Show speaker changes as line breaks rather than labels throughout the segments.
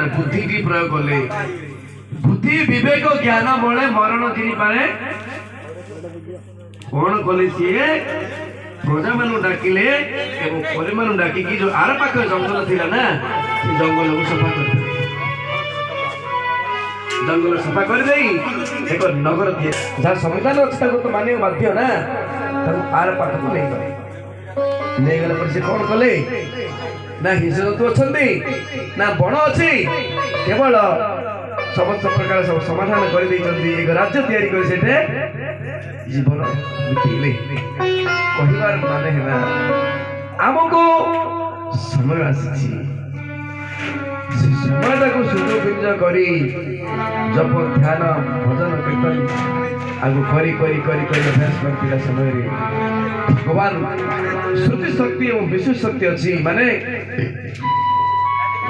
बुद्धि की प्रयोग कले बुद्धि विवेक ज्ञान बड़े मरण कि पारे कौन कले सी प्रजा मान डाकिले परे मान डाकिकी जो आर पाख जंगल थी ना जंगल को सफा कर जंगल सफा कर एक नगर दिए जहाँ संविधान अच्छे तो मानिए बाध्य ना आर पाख को नहीं गला पर से कौन कले ना हिंसा जंतु अच्छा ना बण अच्छी केवल समस्त प्रकार सब समाधान कर राज्य तैयारी जीवन बितेले कहबार माने है आमको समय आसी समय को सुदूरपिंज करी जप ध्यान भजन कीर्तन आगु करी करी करी करी अभ्यास करता समय भगवान श्रुति शक्ति और विशुद्ध शक्ति अच्छी माने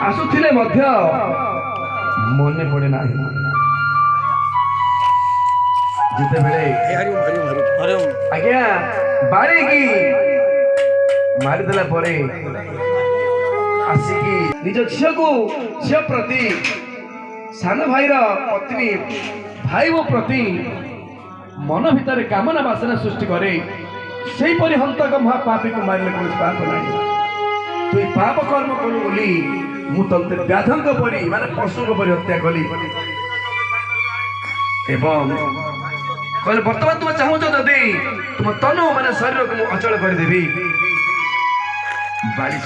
आसुथिले मध्य मन पड़े ना जिते बेले आज्ञा बाड़ी की मारिदेला परे आसिकी निज झील को झील प्रति सान भाईर पत्नी भाई वो प्रति मन भितर कामना बासना सृष्टि करे से हंतक महापापी को मारे कौन पाप ना तु पाप कर्म कलु बोली मु तंते व्याधंक परी माने पशु को परी हत्या कली एवं कहले वर्तमान तुम चाहूच जदि तुम तनु माने शरीर को अचल कर देबी बाड़ी